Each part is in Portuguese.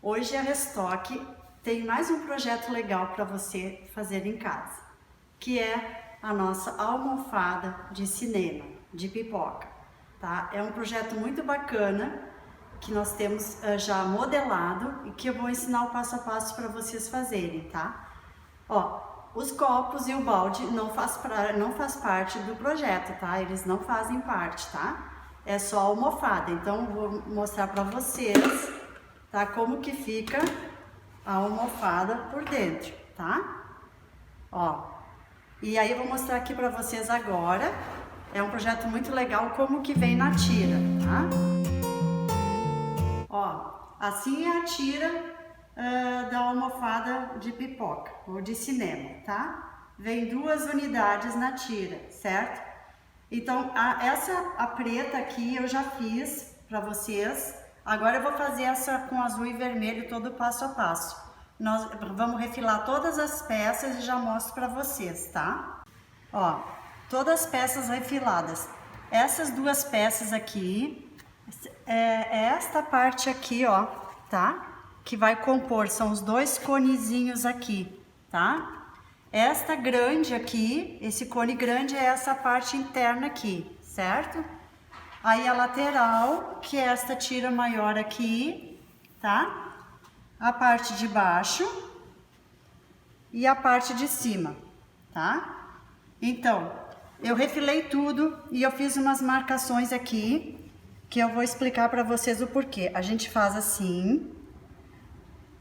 Hoje a Restock tem mais um projeto legal para você fazer em casa, que é a nossa almofada de cinema, de pipoca, tá? É um projeto muito bacana que nós temos já modelado e que eu vou ensinar o passo a passo para vocês fazerem, tá? Ó, os copos e o balde não faz parte do projeto, tá? Eles não fazem parte, tá? É só a almofada. Então eu vou mostrar para vocês, tá? Como que fica a almofada por dentro, tá? Ó, e aí eu vou mostrar aqui para vocês agora. É um projeto muito legal como que vem na tira, tá? Ó, assim é a tira da almofada de pipoca ou de cinema, tá? Vem 2 unidades na tira, certo? Então, a preta aqui eu já fiz para vocês. Agora eu vou fazer essa com azul e vermelho, todo passo a passo. Nós vamos refilar todas as peças e já mostro para vocês, tá? Ó, todas as peças refiladas. Essas 2 peças aqui, esta parte aqui, ó, tá? Que vai compor, são os 2 conezinhos aqui, tá? Esta grande aqui, esse cone grande é essa parte interna aqui, certo? Aí a lateral, que é esta tira maior aqui, tá? A parte de baixo e a parte de cima, tá? Então, eu refilei tudo e eu fiz umas marcações aqui, que eu vou explicar para vocês o porquê. A gente faz assim,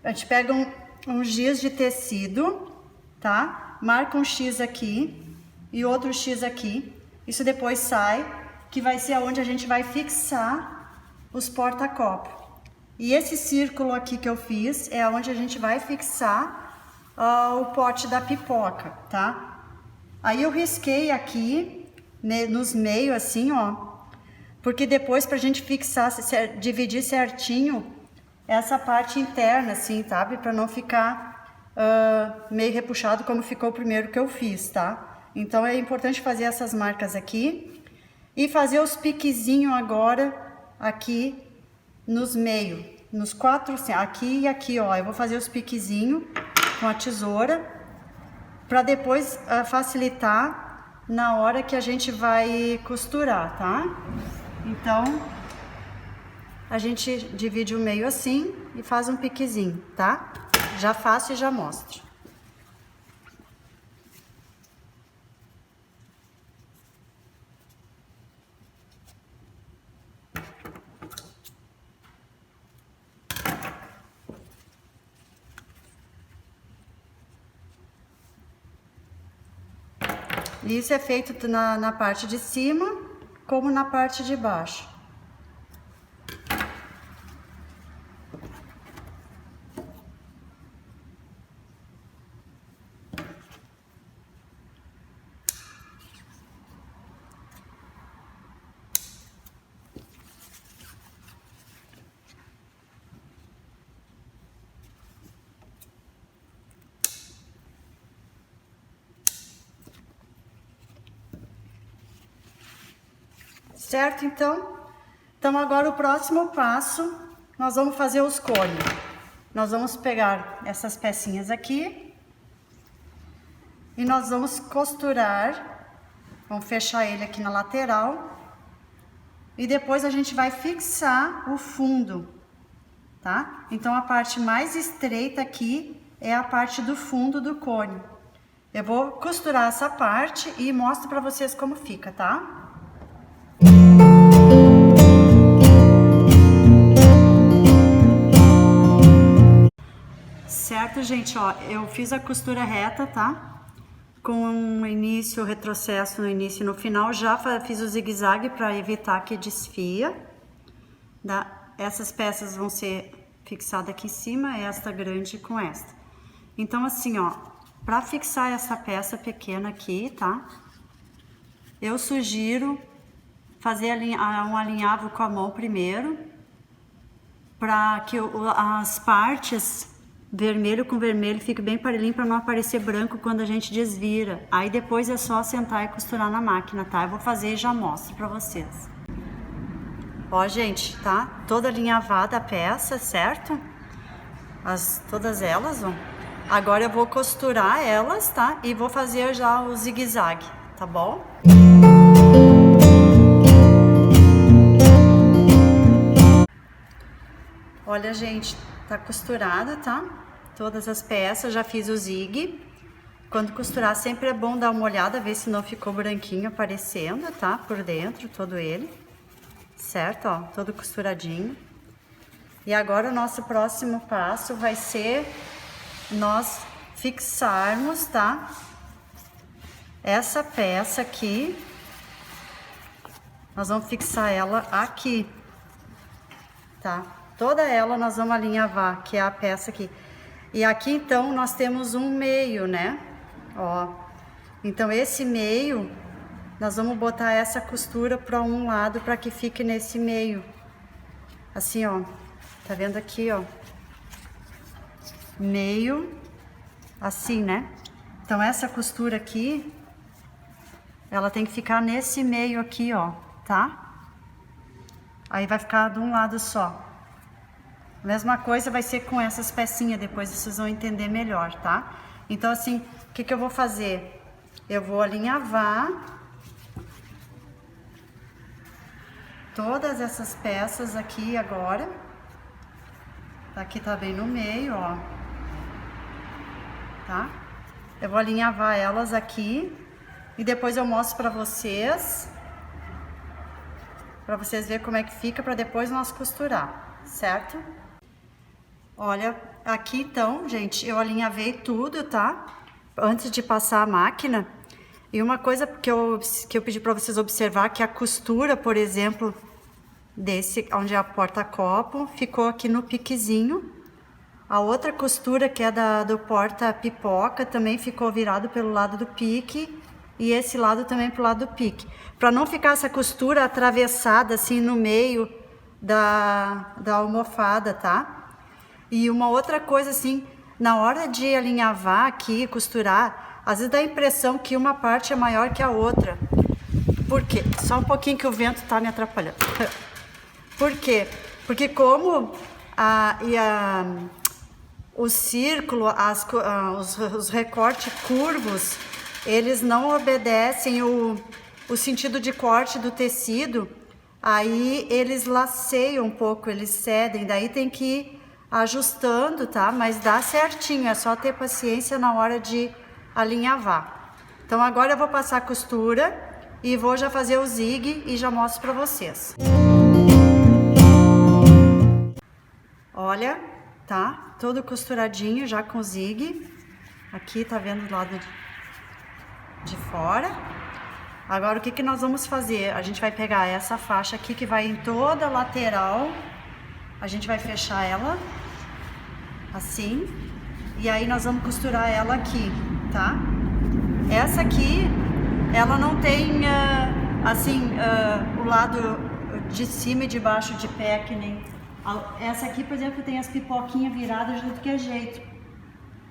a gente pega um giz de tecido, tá? Marca um X aqui e outro X aqui. Isso depois sai, que vai ser onde a gente vai fixar os porta-copo. E esse círculo aqui que eu fiz é onde a gente vai fixar o pote da pipoca, tá? Aí eu risquei aqui, nos meios assim, ó. Porque depois pra gente fixar, dividir certinho essa parte interna, assim, sabe? Pra não ficar meio repuxado como ficou o primeiro que eu fiz, tá? Então é importante fazer essas marcas aqui e fazer os piquezinhos agora aqui nos meios, nos 4, assim, aqui e aqui, ó. Eu vou fazer os piquezinhos com a tesoura para depois facilitar na hora que a gente vai costurar, tá? Então a gente divide o meio assim e faz um piquezinho, tá? Já faço e já mostro. Isso é feito na parte de cima, como na parte de baixo. Certo, então? Então agora o próximo passo, nós vamos fazer os cones. Nós vamos pegar essas pecinhas aqui e nós vamos costurar, vamos fechar ele aqui na lateral e depois a gente vai fixar o fundo, tá? Então a parte mais estreita aqui é a parte do fundo do cone. Eu vou costurar essa parte e mostro pra vocês como fica, tá? Certo, gente, ó, eu fiz a costura reta, tá? Com um início, retrocesso no início e no final, já fiz o zigue-zague para evitar que desfia. Essas peças vão ser fixadas aqui em cima, esta grande com esta. Então, assim, ó, para fixar essa peça pequena aqui, tá? Eu sugiro fazer um alinhavo com a mão primeiro, para que as partes vermelho com vermelho fique bem parelhinho para não aparecer branco quando a gente desvira. Aí depois é só sentar e costurar na máquina, tá? Eu vou fazer e já mostro para vocês. Ó, gente, tá? Toda alinhavada a peça, certo? todas elas, ó. Agora eu vou costurar elas, tá? E vou fazer já o zigue-zague, tá bom? Olha, gente, tá costurada, tá? Todas as peças, já fiz o zigue. Quando costurar, sempre é bom dar uma olhada, ver se não ficou branquinho aparecendo, tá? Por dentro, todo ele. Certo, ó, todo costuradinho. E agora o nosso próximo passo vai ser nós fixarmos, tá? Essa peça aqui, nós vamos fixar ela aqui, tá? Toda ela nós vamos alinhavar, que é a peça aqui. E aqui então nós temos um meio, né? Ó, então esse meio, nós vamos botar essa costura para um lado para que fique nesse meio. Assim, ó, tá vendo aqui, ó? Meio, assim, né? Então essa costura aqui, ela tem que ficar nesse meio aqui, ó, tá? Aí vai ficar de um lado só. A mesma coisa vai ser com essas pecinhas, depois vocês vão entender melhor, tá? Então assim, o que que eu vou fazer? Eu vou alinhavar todas essas peças aqui agora. Aqui tá bem no meio, ó. Tá? Eu vou alinhavar elas aqui e depois eu mostro pra vocês verem como é que fica, pra depois nós costurar, certo? Olha, aqui então, gente, eu alinhavei tudo, tá? Antes de passar a máquina. E uma coisa que eu pedi pra vocês observar, que a costura, por exemplo, desse, onde é a porta-copo, ficou aqui no piquezinho. A outra costura, que é do porta-pipoca, também ficou virado pelo lado do pique. E esse lado também pro lado do pique. Pra não ficar essa costura atravessada assim no meio da almofada, tá? E uma outra coisa assim, na hora de alinhavar aqui, costurar, às vezes dá a impressão que uma parte é maior que a outra. Por quê? Só um pouquinho que o vento tá me atrapalhando. Por quê? Porque como o círculo, os recortes curvos, eles não obedecem o sentido de corte do tecido, aí eles laceiam um pouco, eles cedem, daí tem que ir ajustando, tá? Mas dá certinho, é só ter paciência na hora de alinhavar. Então agora eu vou passar a costura e vou já fazer o zigue e já mostro pra vocês. Olha, tá? Todo costuradinho já com zigue. Aqui tá vendo do lado de fora. Agora o que que nós vamos fazer? A gente vai pegar essa faixa aqui que vai em toda a lateral. A gente vai fechar ela assim. E aí nós vamos costurar ela aqui, tá? Essa aqui, ela não tem o lado de cima e de baixo de pé, que nem... Essa aqui, por exemplo, tem as pipoquinhas viradas de tudo que é jeito.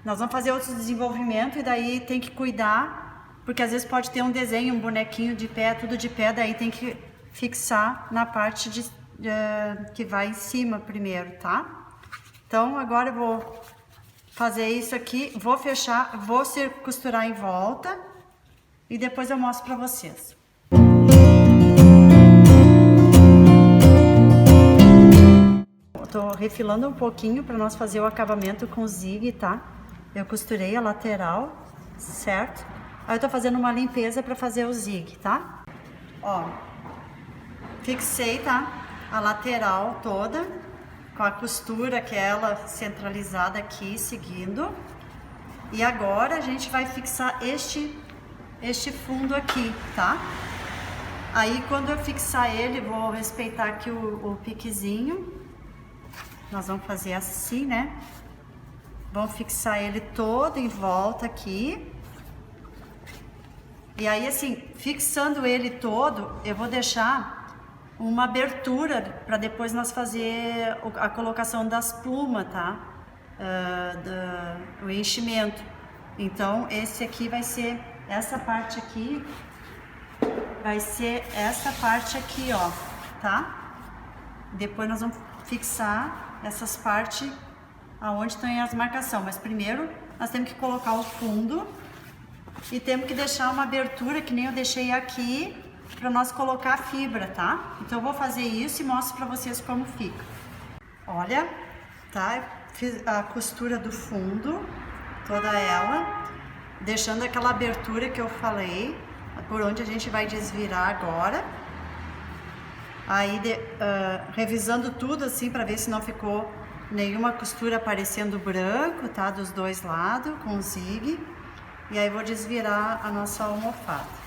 Nós vamos fazer outros desenvolvimentos e daí tem que cuidar, porque às vezes pode ter um desenho, um bonequinho de pé, tudo de pé, daí tem que fixar na parte que vai em cima primeiro, tá? Então agora eu vou fazer isso aqui, vou fechar, vou costurar em volta e depois eu mostro pra vocês. Tô refilando um pouquinho para nós fazer o acabamento com zigue, tá? Eu costurei a lateral, certo? Aí eu tô fazendo uma limpeza para fazer o zigue, tá? Ó, fixei, tá? A lateral toda com a costura, aquela centralizada aqui, seguindo. E agora a gente vai fixar este fundo aqui, tá? Aí quando eu fixar ele, vou respeitar aqui o piquezinho. Nós vamos fazer assim, né? Vamos fixar ele todo em volta aqui. E aí, assim, fixando ele todo, eu vou deixar uma abertura para depois nós fazer a colocação das plumas, tá? O enchimento. Então, esse aqui vai ser, essa parte aqui, vai ser essa parte aqui, ó, tá? Depois nós vamos fixar essas partes aonde tem as marcações. Mas primeiro nós temos que colocar o fundo e temos que deixar uma abertura, que nem eu deixei aqui, para nós colocar a fibra, tá? Então eu vou fazer isso e mostro para vocês como fica. Olha, tá? Fiz a costura do fundo, toda ela, deixando aquela abertura que eu falei, por onde a gente vai desvirar agora. Aí, revisando tudo assim, para ver se não ficou nenhuma costura aparecendo branco, tá? Dos dois lados, com zigue. E aí vou desvirar a nossa almofada.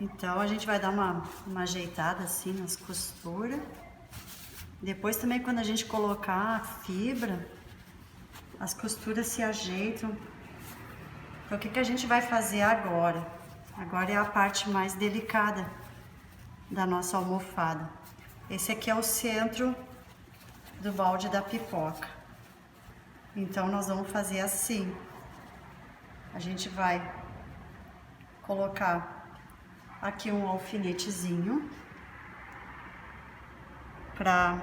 Então a gente vai dar uma ajeitada assim nas costuras. Depois também, quando a gente colocar a fibra, as costuras se ajeitam. Então o que que a gente vai fazer agora? Agora é a parte mais delicada da nossa almofada. Esse aqui é o centro do balde da pipoca. Então nós vamos fazer assim. A gente vai colocar aqui um alfinetezinho pra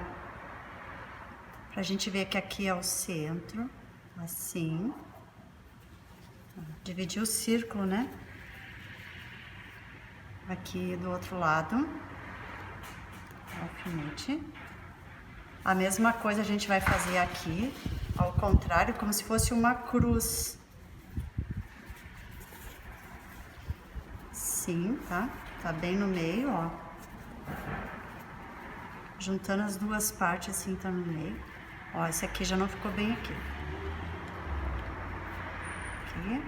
gente ver que aqui é o centro, assim. Dividir o círculo, né? Aqui do outro lado, alfinete. A mesma coisa a gente vai fazer aqui, ao contrário, como se fosse uma cruz. Sim, tá? Tá bem no meio, ó. Juntando as duas partes assim, tá no meio. Ó, esse aqui já não ficou bem aqui. Aqui.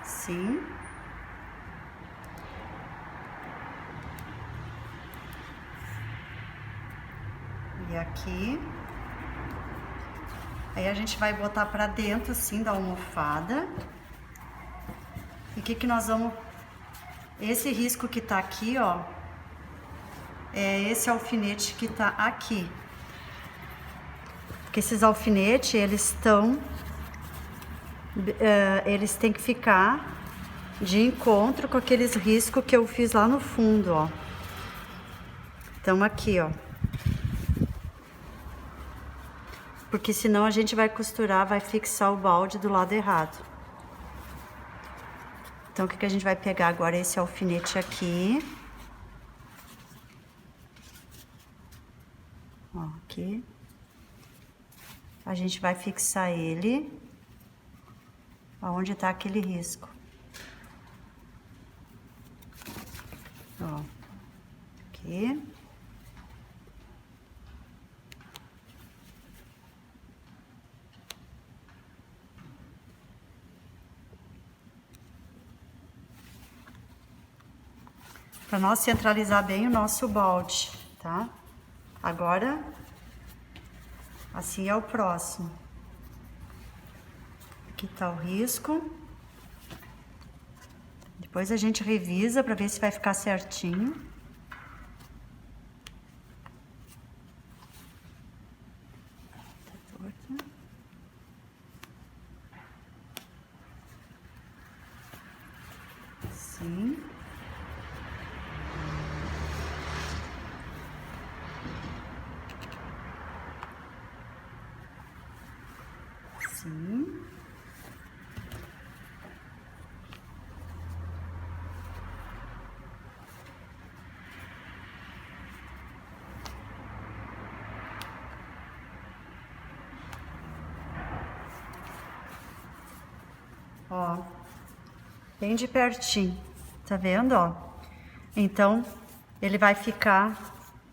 Sim. E aqui. Aí a gente vai botar pra dentro assim da almofada. E o que que nós vamos... Esse risco que tá aqui, ó, é esse alfinete que tá aqui. Porque esses alfinetes, eles têm que ficar de encontro com aqueles riscos que eu fiz lá no fundo, ó. Então aqui, ó. Porque senão a gente vai costurar, vai fixar o balde do lado errado. Então, o que que a gente vai pegar agora? Esse alfinete aqui. Ó, aqui. A gente vai fixar ele aonde tá aquele risco. Ó, aqui. Para nós centralizar bem o nosso balde, tá? Agora, assim é o próximo. Aqui tá o risco. Depois a gente revisa para ver se vai ficar certinho. Tá torto. Assim. Assim. Ó, bem de pertinho, tá vendo, ó? Então, ele vai ficar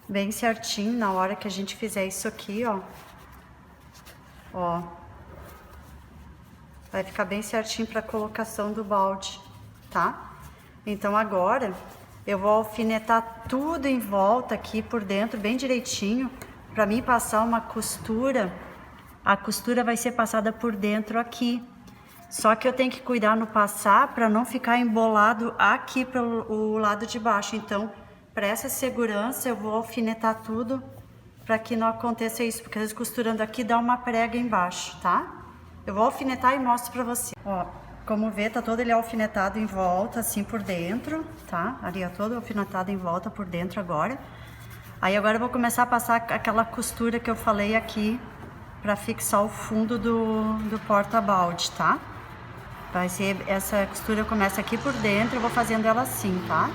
bem certinho na hora que a gente fizer isso aqui, ó. Ó. Vai ficar bem certinho para a colocação do balde, tá? Então agora eu vou alfinetar tudo em volta aqui por dentro, bem direitinho, para mim passar uma costura. A costura vai ser passada por dentro aqui. Só que eu tenho que cuidar no passar para não ficar embolado aqui pelo lado de baixo. Então, para essa segurança, eu vou alfinetar tudo para que não aconteça isso, porque às vezes costurando aqui dá uma prega embaixo, tá? Eu vou alfinetar e mostro para você. Ó, como vê, tá todo ele alfinetado em volta, assim por dentro, tá? Ali é todo alfinetado em volta por dentro agora. Aí agora eu vou começar a passar aquela costura que eu falei aqui para fixar o fundo do porta-balde, tá? Vai ser, essa costura começa aqui por dentro, eu vou fazendo ela assim, tá?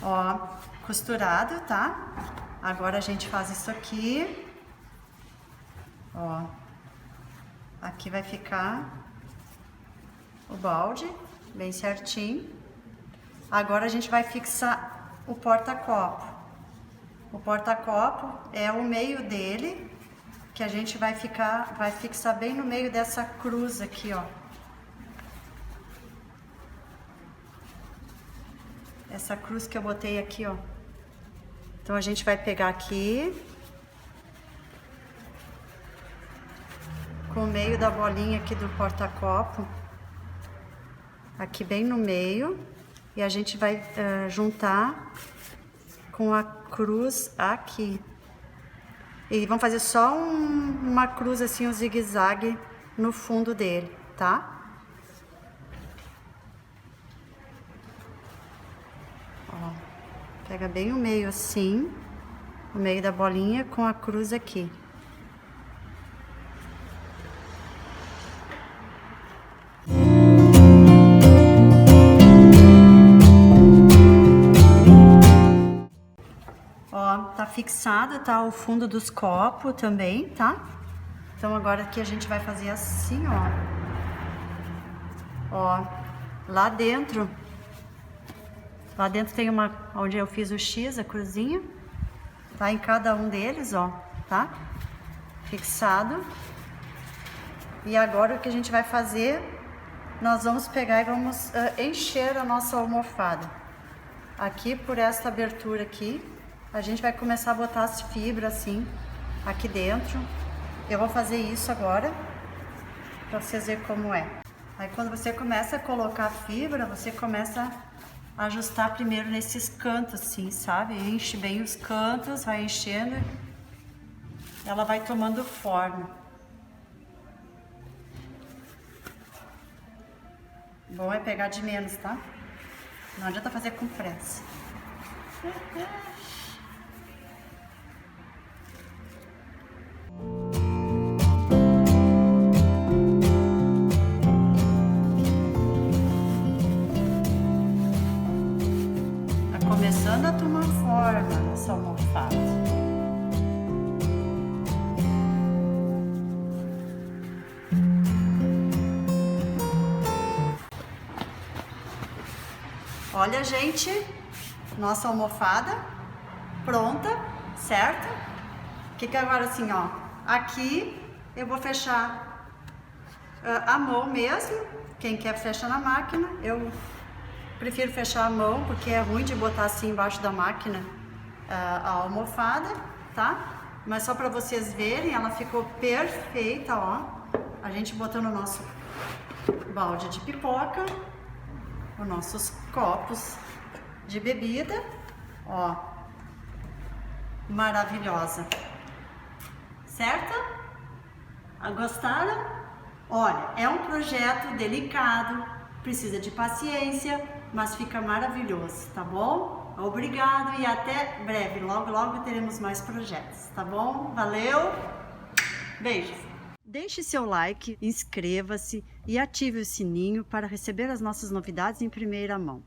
Ó, costurado, tá? Agora a gente faz isso aqui. Ó, aqui vai ficar o balde, bem certinho. Agora a gente vai fixar o porta-copo. O porta-copo é o meio dele, que a gente vai fixar bem no meio dessa cruz aqui, ó. Essa cruz que eu botei aqui, ó. Então a gente vai pegar aqui com o meio da bolinha aqui do porta-copo, aqui bem no meio, e a gente vai juntar com a cruz aqui. E vamos fazer só uma cruz assim, um zigue-zague no fundo dele, tá? Ó, pega bem o meio assim, o meio da bolinha com a cruz aqui. Ó, tá fixado, tá? O fundo dos copos também, tá? Então agora aqui a gente vai fazer assim, ó. Ó, lá dentro tem onde eu fiz o X, a cruzinha, tá? Em cada um deles, ó, tá? Fixado. E agora o que a gente vai fazer, nós vamos pegar e vamos encher a nossa almofada. Aqui por esta abertura aqui, a gente vai começar a botar as fibras assim, aqui dentro. Eu vou fazer isso agora, pra vocês verem como é. Aí quando você começa a colocar a fibra, você começa a ajustar primeiro nesses cantos assim, sabe? Enche bem os cantos, vai enchendo, ela vai tomando forma. Bom é pegar de menos, tá? Não adianta fazer com pressa. Começando a tomar forma essa almofada. Olha, gente, nossa almofada pronta, certo? Que agora assim, ó, aqui eu vou fechar a mão mesmo. Quem quer fecha na máquina, eu prefiro fechar a mão, porque é ruim de botar assim embaixo da máquina a almofada, tá? Mas só para vocês verem, ela ficou perfeita, ó. A gente botou no nosso balde de pipoca, os nossos copos de bebida, ó. Maravilhosa. Certo? Gostaram? Olha, é um projeto delicado, precisa de paciência, mas fica maravilhoso, tá bom? Obrigado e até breve. Logo, logo teremos mais projetos, tá bom? Valeu! Beijos! Deixe seu like, inscreva-se e ative o sininho para receber as nossas novidades em primeira mão.